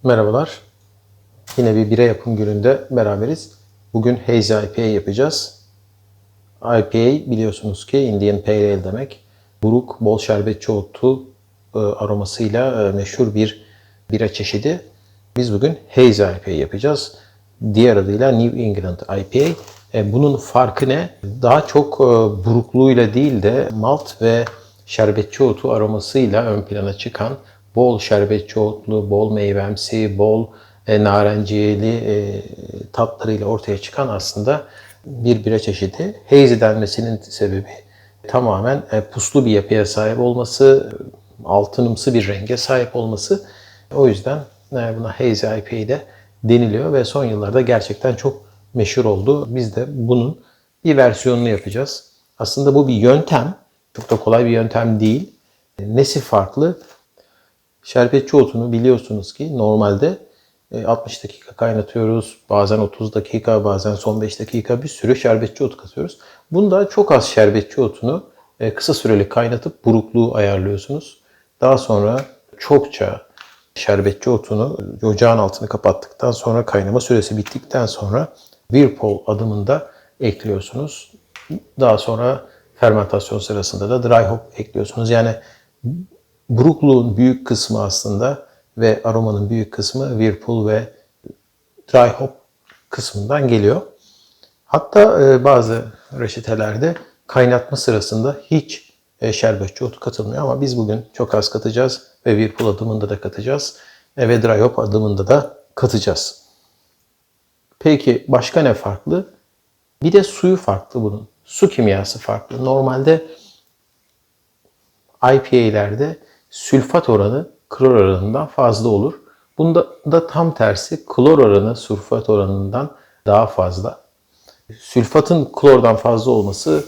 Merhabalar. Yine bir bira yapım gününde beraberiz. Bugün Hazy IPA yapacağız. IPA biliyorsunuz ki Indian Pale Ale demek. Buruk, bol şerbetçi otu aromasıyla meşhur bir bira çeşidi. Biz bugün Hazy IPA yapacağız. Diğer adıyla New England IPA. Bunun farkı ne? Daha çok burukluğuyla değil de malt ve şerbetçi otu aromasıyla ön plana çıkan, bol şerbetçi otlu, bol meyvemsi, bol narenciyeli tatlarıyla ortaya çıkan aslında bir bira çeşidi. Hazy denmesinin sebebi tamamen puslu bir yapıya sahip olması, altınımsı bir renge sahip olması. O yüzden buna Hazy IPA de deniliyor ve son yıllarda gerçekten çok meşhur oldu. Biz de bunun bir versiyonunu yapacağız. Aslında bu bir yöntem. Çok da kolay bir yöntem değil. Nesi farklı? Şerbetçi otunu biliyorsunuz ki normalde 60 dakika kaynatıyoruz. Bazen 30 dakika, bazen son 5 dakika bir sürü şerbetçi otu katıyoruz. Bunda çok az şerbetçi otunu kısa süreli kaynatıp burukluğu ayarlıyorsunuz. Daha sonra çokça şerbetçi otunu ocağın altını kapattıktan sonra kaynama süresi bittikten sonra Whirlpool adımında ekliyorsunuz. Daha sonra fermentasyon sırasında da dry hop ekliyorsunuz. Yani burukluğun büyük kısmı aslında ve aromanın büyük kısmı Whirlpool ve dry hop kısmından geliyor. Hatta bazı reçetelerde kaynatma sırasında hiç şerbetçi otu katılmıyor ama biz bugün çok az katacağız ve Whirlpool adımında da katacağız ve dry hop adımında da katacağız. Peki başka ne farklı? Bir de suyu farklı bunun. Su kimyası farklı. Normalde IPA'lerde sülfat oranı klor oranından fazla olur. Bunda da tam tersi klor oranı sülfat oranından daha fazla. Sülfatın klordan fazla olması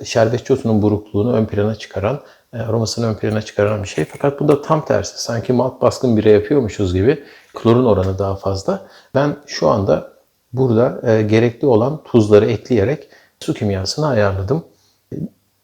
şerbetçi otunun burukluğunu ön plana çıkaran, aromasını ön plana çıkaran bir şey. Fakat bunda tam tersi. Sanki malt baskın bira yapıyormuşuz gibi klorun oranı daha fazla. Ben şu anda burada gerekli olan tuzları ekleyerek su kimyasını ayarladım.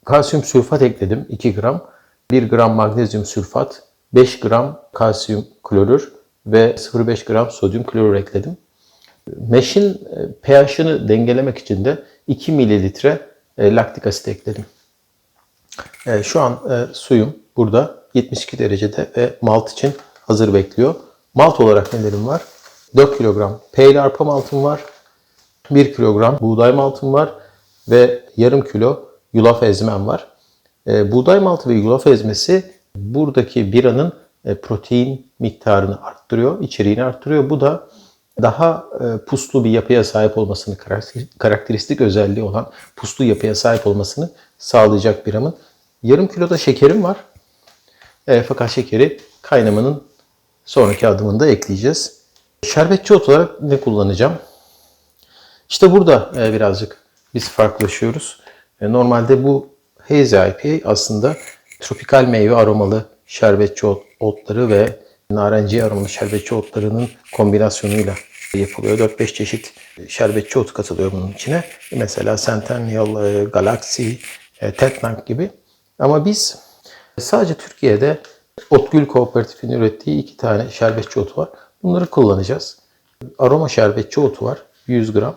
Kalsiyum sülfat ekledim 2 gram. 1 gram magnezyum sülfat, 5 gram kalsiyum klorür ve 0,5 gram sodyum klorür ekledim. Mesh'in pH'ını dengelemek için de 2 mililitre laktik asit ekledim. Şu an suyum burada 72 derecede ve malt için hazır bekliyor. Malt olarak nelerim var? 4 kilogram pale arpa maltım var. 1 kilogram buğday maltım var ve yarım kilo yulaf ezmem var. Buğday maltı ve yulaf ezmesi buradaki biranın protein miktarını arttırıyor, içeriğini arttırıyor. Bu da daha puslu bir yapıya sahip olmasını, karakteristik özelliği olan puslu yapıya sahip olmasını sağlayacak biramın. Yarım kilo da şekerim var. Fakat şekeri kaynamanın sonraki adımında ekleyeceğiz. Şerbetçi ot olarak ne kullanacağım? İşte burada birazcık biz farklılaşıyoruz. Normalde bu Hazy IPA aslında tropikal meyve aromalı şerbetçi otları ve narenciye aromalı şerbetçi otlarının kombinasyonuyla yapılıyor. 4-5 çeşit şerbetçi ot katılıyor bunun içine. Mesela Centennial, Galaxy, Tetnang gibi. Ama biz sadece Türkiye'de Otgül Kooperatif'in ürettiği 2 tane şerbetçi otu var. Bunları kullanacağız. Aroma şerbetçi otu var 100 gram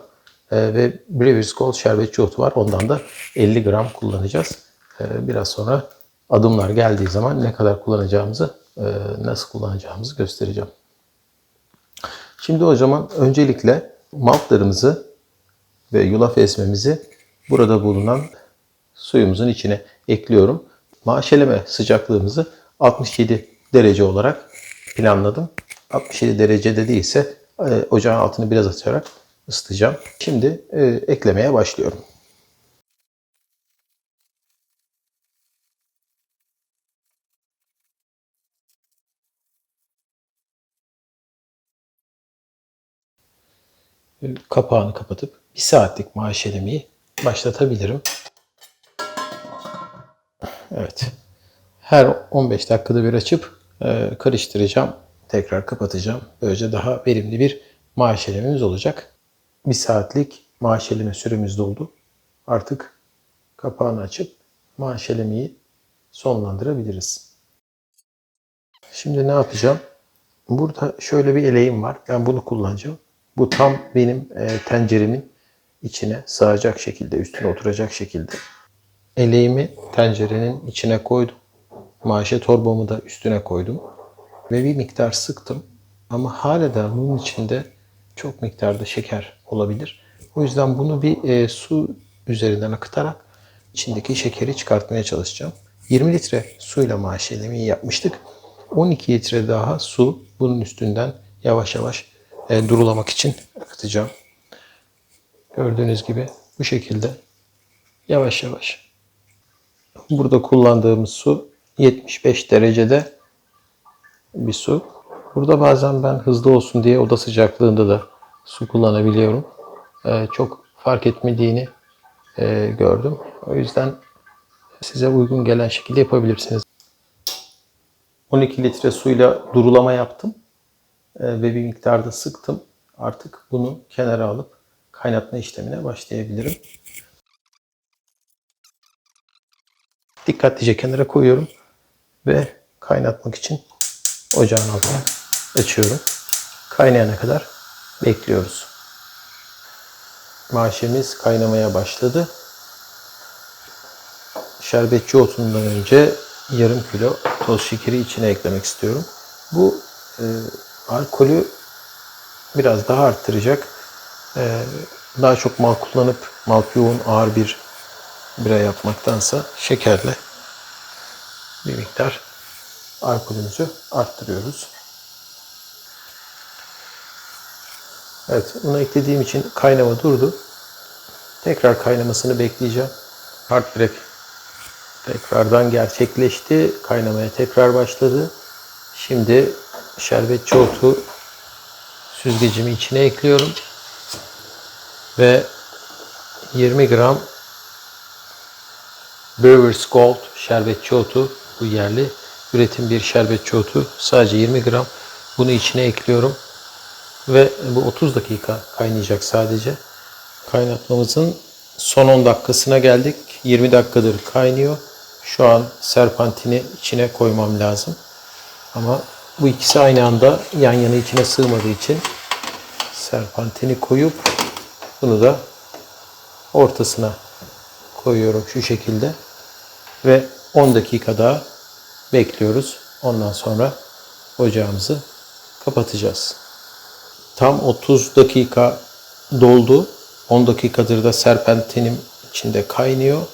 ve Brewer's Gold şerbetçi otu var. Ondan da 50 gram kullanacağız. Biraz sonra adımlar geldiği zaman ne kadar kullanacağımızı, nasıl kullanacağımızı göstereceğim. Şimdi o zaman öncelikle maltlarımızı ve yulaf ezmemizi burada bulunan suyumuzun içine ekliyorum. Maşeleme sıcaklığımızı 67 derece olarak planladım. 67 derecede değilse ocağın altını biraz açarak ısıtacağım. Şimdi eklemeye başlıyorum. Kapağını kapatıp 1 saatlik maşelemeyi başlatabilirim. Evet. Her 15 dakikada bir açıp karıştıracağım. Tekrar kapatacağım. Böylece daha verimli bir maşelememiz olacak. 1 saatlik maşeleme süremiz doldu. Artık kapağını açıp maşelemeyi sonlandırabiliriz. Şimdi ne yapacağım? Burada şöyle bir eleğim var. Ben bunu kullanacağım. Bu tam benim tenceremin içine sığacak şekilde, üstüne oturacak şekilde. Eleğimi tencerenin içine koydum. Maşe torbamı da üstüne koydum. Ve bir miktar sıktım. Ama hala da bunun içinde çok miktarda şeker olabilir. O yüzden bunu bir su üzerinden akıtarak içindeki şekeri çıkartmaya çalışacağım. 20 litre suyla maşelemeyi yapmıştık. 12 litre daha su bunun üstünden yavaş yavaş durulamak için akıtacağım. Gördüğünüz gibi bu şekilde yavaş yavaş. Burada kullandığımız su 75 derecede bir su. Burada bazen ben hızlı olsun diye oda sıcaklığında da su kullanabiliyorum. Çok fark etmediğini gördüm. O yüzden size uygun gelen şekilde yapabilirsiniz. 12 litre suyla durulama yaptım ve bir miktarda sıktım. Artık bunu kenara alıp kaynatma işlemine başlayabilirim. Dikkatlice kenara koyuyorum ve kaynatmak için ocağın altını açıyorum. Kaynayana kadar bekliyoruz. Maşemiz kaynamaya başladı. Şerbetçi otundan önce yarım kilo toz şekeri içine eklemek istiyorum. Bu alkolü biraz daha arttıracak. Daha çok malt kullanıp malt yoğun ağır bir bira yapmaktansa şekerle bir miktar alkolümüzü arttırıyoruz. Evet, bunu eklediğim için kaynama durdu. Tekrar kaynamasını bekleyeceğim. Hard break tekrardan gerçekleşti. Kaynamaya tekrar başladı. Şimdi şerbetçi otu süzgecimi içine ekliyorum. Ve 20 gram Brewer's Gold şerbetçi otu, bu yerli üretim bir şerbetçi otu. Sadece 20 gram bunu içine ekliyorum. Ve bu 30 dakika kaynayacak sadece. Kaynatmamızın son 10 dakikasına geldik. 20 dakikadır kaynıyor. Şu an serpantini içine koymam lazım. Ama bu ikisi aynı anda yan yana içine sığmadığı için serpantini koyup bunu da ortasına koyuyorum şu şekilde. Ve 10 dakika daha bekliyoruz. Ondan sonra ocağımızı kapatacağız. Tam 30 dakika doldu. 10 dakikadır da serpentinim içinde kaynıyor.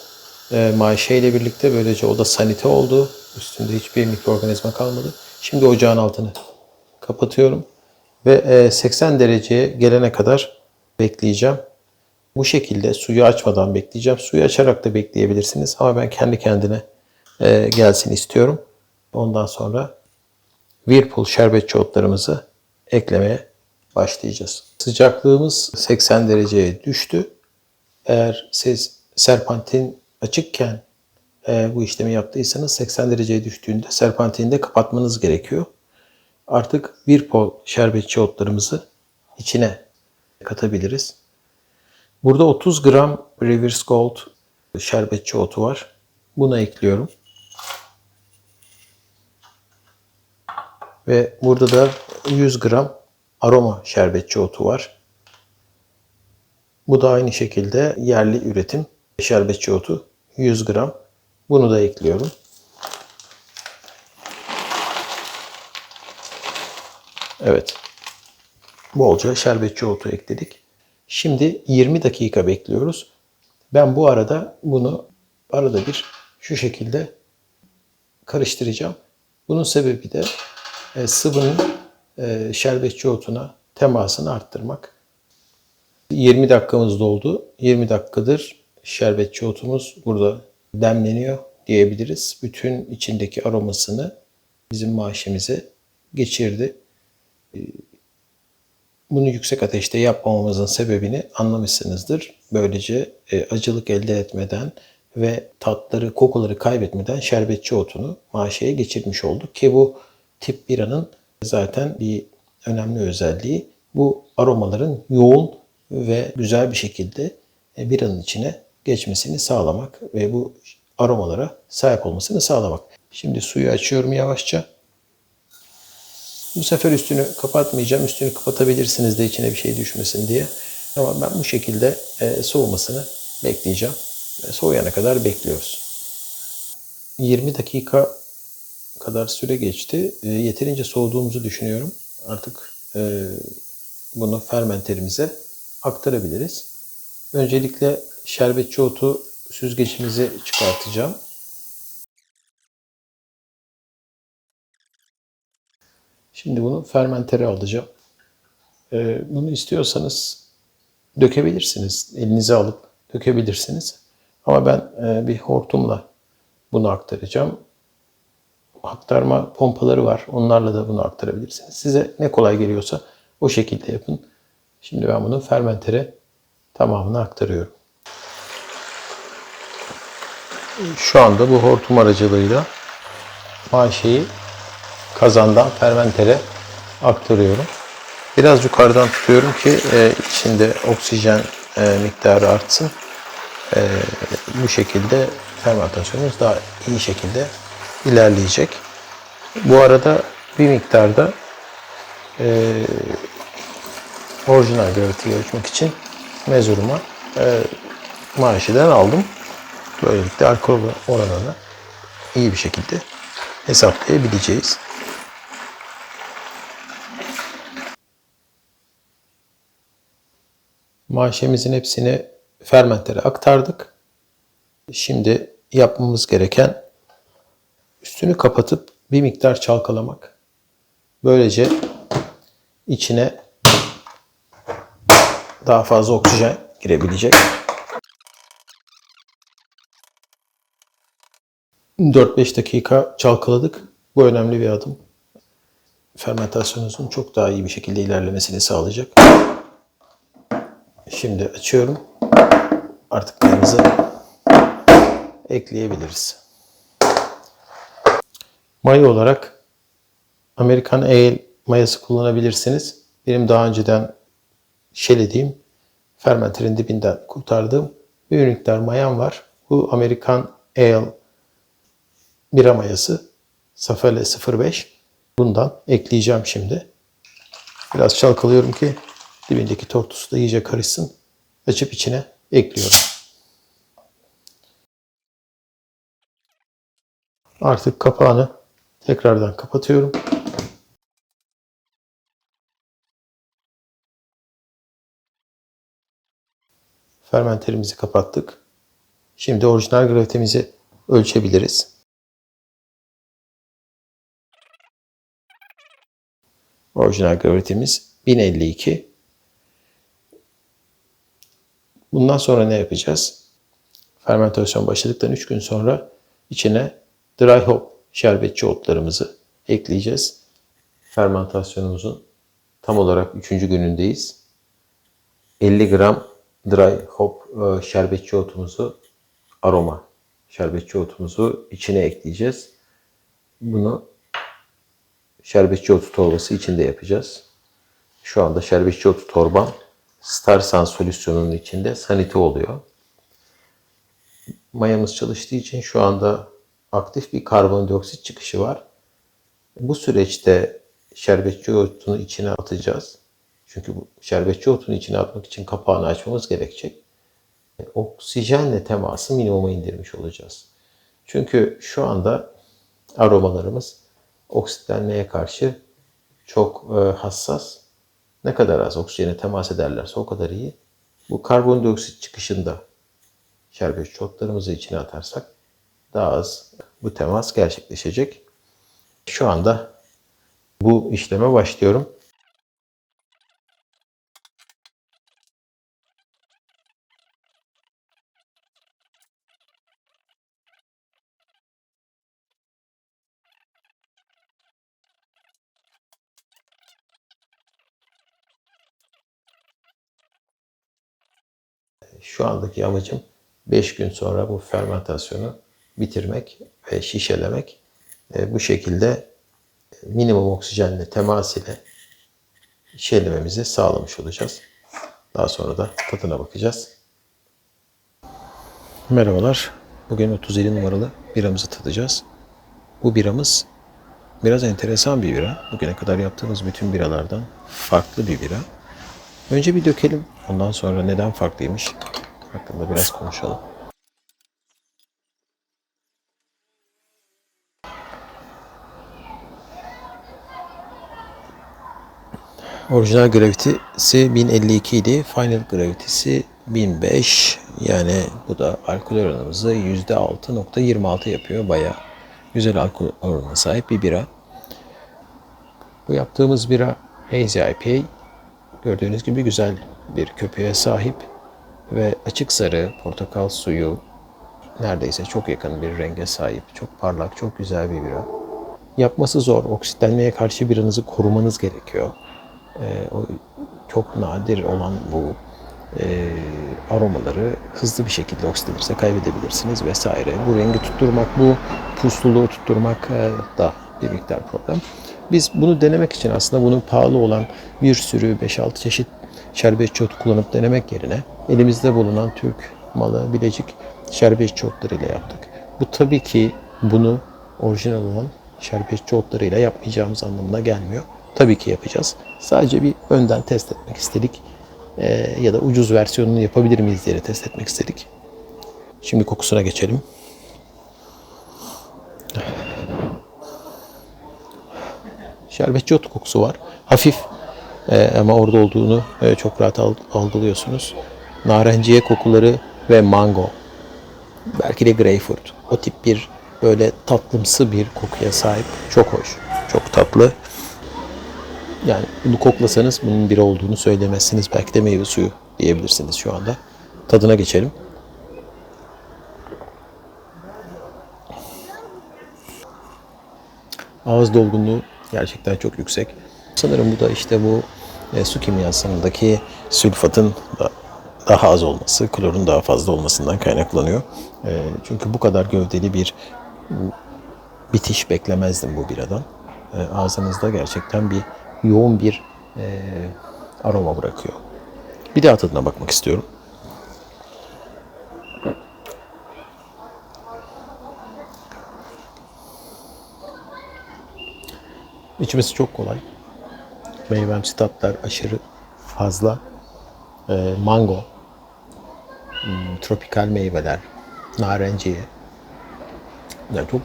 Maşe ile birlikte böylece o da sanite oldu. Üstünde hiçbir mikroorganizma kalmadı. Şimdi ocağın altını kapatıyorum. Ve 80 dereceye gelene kadar bekleyeceğim. Bu şekilde suyu açmadan bekleyeceğim. Suyu açarak da bekleyebilirsiniz. Ama ben kendi kendine gelsin istiyorum. Ondan sonra Whirlpool şerbetçi otlarımızı eklemeye başlayacağız. Sıcaklığımız 80 dereceye düştü. Eğer siz serpantin açıkken bu işlemi yaptıysanız 80 dereceye düştüğünde serpantini de kapatmanız gerekiyor. Artık Whirlpool şerbetçi otlarımızı içine katabiliriz. Burada 30 gram Brewer's Gold şerbetçi otu var. Bunu ekliyorum. Ve burada da 100 gram aroma şerbetçi otu var. Bu da aynı şekilde yerli üretim şerbetçi otu 100 gram. Bunu da ekliyorum. Evet. Bolca şerbetçi otu ekledik. Şimdi 20 dakika bekliyoruz. Ben bu arada bunu arada bir şu şekilde karıştıracağım. Bunun sebebi de sıvının şerbetçi otuna temasını arttırmak. 20 dakikamız doldu. 20 dakikadır şerbetçi otumuz burada demleniyor diyebiliriz. Bütün içindeki aromasını bizim maşemize geçirdi. Bunu yüksek ateşte yapmamamızın sebebini anlamışsınızdır. Böylece acılık elde etmeden ve tatları, kokuları kaybetmeden şerbetçi otunu maşeye geçirmiş olduk. Ki bu tip biranın zaten bir önemli özelliği bu aromaların yoğun ve güzel bir şekilde biranın içine geçmesini sağlamak ve bu aromalara sahip olmasını sağlamak. Şimdi suyu açıyorum yavaşça. Bu sefer üstünü kapatmayacağım. Üstünü kapatabilirsiniz de içine bir şey düşmesin diye. Ama ben bu şekilde soğumasını bekleyeceğim. Soğuyana kadar bekliyoruz. 20 dakika kadar süre geçti. Yeterince soğuduğumuzu düşünüyorum. Artık bunu fermenterimize aktarabiliriz. Öncelikle şerbetçi otu süzgecimizi çıkartacağım. Şimdi bunu fermentere alacağım. Bunu istiyorsanız dökebilirsiniz. Elinize alıp dökebilirsiniz. Ama ben bir hortumla bunu aktaracağım. Aktarma pompaları var. Onlarla da bunu aktarabilirsiniz. Size ne kolay geliyorsa o şekilde yapın. Şimdi ben bunu fermentere tamamını aktarıyorum. Şu anda bu hortum aracılığıyla maşeyi kazandan fermentere aktarıyorum. Biraz yukarıdan tutuyorum ki içinde oksijen miktarı artsın. Bu şekilde fermentasyonumuz daha iyi şekilde ilerleyecek. Bu arada bir miktarda orijinal gravitiyi ölçmek için mezuruma maşiden aldım. Böylelikle alkol oranını iyi bir şekilde hesaplayabileceğiz. Maşemizin hepsini fermentere aktardık. Şimdi yapmamız gereken üstünü kapatıp bir miktar çalkalamak. Böylece içine daha fazla oksijen girebilecek. 4-5 dakika çalkaladık. Bu önemli bir adım. Fermentasyonunuzun çok daha iyi bir şekilde ilerlemesini sağlayacak. Şimdi açıyorum. Artık mayamızı ekleyebiliriz. Maya olarak Amerikan Ale mayası kullanabilirsiniz. Benim daha önceden şelediğim, fermenterin dibinden kurtardığım bir miktar mayam var. Bu Amerikan Ale bira mayası. Safele 05. Bundan ekleyeceğim şimdi. Biraz çalkalıyorum ki dibindeki tortusu da iyice karışsın. Açıp içine ekliyorum. Artık kapağını tekrardan kapatıyorum. Fermenterimizi kapattık. Şimdi orijinal gravitemizi ölçebiliriz. Orijinal gravitemiz 1052. Bundan sonra ne yapacağız? Fermentasyon başladıktan 3 gün sonra içine dry hop şerbetçi otlarımızı ekleyeceğiz. Fermentasyonumuzun tam olarak 3. günündeyiz. 50 gram dry hop şerbetçi otumuzu, aroma şerbetçi otumuzu içine ekleyeceğiz. Bunu şerbetçi otu torbası içinde yapacağız. Şu anda şerbetçi otu torbam Starsan solüsyonunun içinde sanite oluyor. Mayamız çalıştığı için şu anda aktif bir karbondioksit çıkışı var. Bu süreçte şerbetçi otunu içine atacağız. Çünkü bu şerbetçi otunu içine atmak için kapağını açmamız gerekecek. Oksijenle teması minimuma indirmiş olacağız. Çünkü şu anda aromalarımız oksitlenmeye karşı çok hassas. Ne kadar az oksijene temas ederlerse o kadar iyi. Bu karbondioksit çıkışında şerbetçi otlarımızı içine atarsak daha az bu temas gerçekleşecek. Şu anda bu işleme başlıyorum. Şu andaki amacım 5 gün sonra bu fermentasyonu bitirmek ve şişelemek. Bu şekilde minimum oksijenle temas ile şişelememizi sağlamış olacağız. Daha sonra da tadına bakacağız. Merhabalar. Bugün 37 numaralı biramızı tadacağız. Bu biramız Biraz enteresan bir bira. Bugüne kadar yaptığımız bütün biralardan farklı bir bira. Önce bir dökelim. Ondan sonra neden farklıymış hakkında biraz konuşalım. Orijinal gravitesi 1052 idi. Final gravitesi 1005. Yani bu da alkol oranımızı %6.26 yapıyor. Bayağı güzel alkol oranına sahip bir bira. Bu yaptığımız bira Hazy IPA. Gördüğünüz gibi güzel bir köpüğe sahip ve açık sarı portakal suyu neredeyse çok yakın bir renge sahip. Çok parlak, çok güzel bir bira. Yapması zor. Oksitlenmeye karşı biranızı korumanız gerekiyor. O çok nadir olan bu aromaları hızlı bir şekilde oksitlenirse kaybedebilirsiniz vesaire. Bu rengi tutturmak, bu pusluluğu tutturmak da bir miktar problem. Biz bunu denemek için aslında bunun pahalı olan bir sürü 5-6 çeşit şerbetçi otu kullanıp denemek yerine elimizde bulunan Türk malı Bilecik şerbetçi otlarıyla yaptık. Bu tabii ki bunu orijinal olan şerbetçi otlarıyla yapmayacağımız anlamına gelmiyor. Tabii ki yapacağız. Sadece bir önden test etmek istedik. Ya da ucuz versiyonunu yapabilir miyiz diye test etmek istedik. Şimdi kokusuna geçelim. Şerbetçi ot kokusu var. Hafif ama orada olduğunu çok rahat algılıyorsunuz. Narenciye kokuları ve mango. Belki de greyfurt. O tip bir böyle tatlımsı bir kokuya sahip. Çok hoş. Çok tatlı. Yani bunu koklasanız bunun biri olduğunu söylemezsiniz. Belki de meyve suyu diyebilirsiniz şu anda. Tadına geçelim. Ağız dolgunluğu gerçekten çok yüksek. Sanırım bu da işte bu su kimyasındaki sülfatın daha az olması, klorun daha fazla olmasından kaynaklanıyor. Çünkü bu kadar gövdeli bir bitiş beklemezdim bu biradan. Ağzınızda gerçekten yoğun bir aroma bırakıyor. Bir daha tadına bakmak istiyorum. İçmesi çok kolay. Meyvemsi tatlar aşırı fazla. Mango, tropikal meyveler, narenciye. Yani çok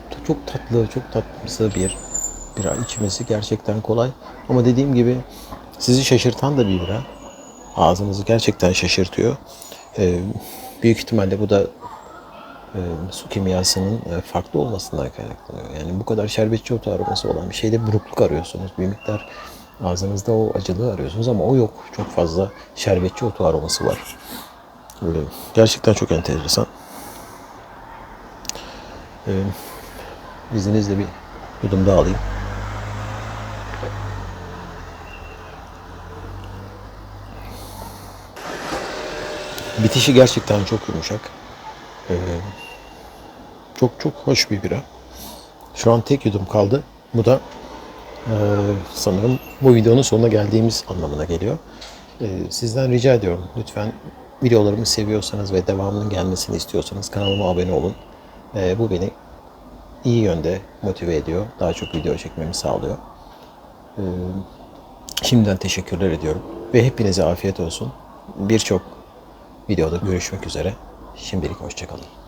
tatlı, çok tatlımsı bir bira. İçmesi gerçekten kolay. Ama dediğim gibi sizi şaşırtan da bir bira. Ağzınızı gerçekten şaşırtıyor. Büyük ihtimalle bu da su kimyasının farklı olmasından kaynaklanıyor. Yani bu kadar şerbetçi otu aroması olan bir şeyde burukluk arıyorsunuz. Bir miktar ağzınızda o acılığı arıyorsunuz ama o yok. Çok fazla şerbetçi otu aroması var. Böyle gerçekten çok enteresan. İzninizle bir yudum daha alayım. Bitişi gerçekten çok yumuşak. Çok hoş bir bira. Şu an tek yudum kaldı. Bu da sanırım bu videonun sonuna geldiğimiz anlamına geliyor. Sizden rica ediyorum. Lütfen videolarımı seviyorsanız ve devamının gelmesini istiyorsanız kanalıma abone olun. Bu beni iyi yönde motive ediyor. Daha çok video çekmemi sağlıyor. Şimdiden teşekkürler ediyorum. Ve hepinize afiyet olsun. Birçok videoda görüşmek üzere. Şimdilik hoşça kalın.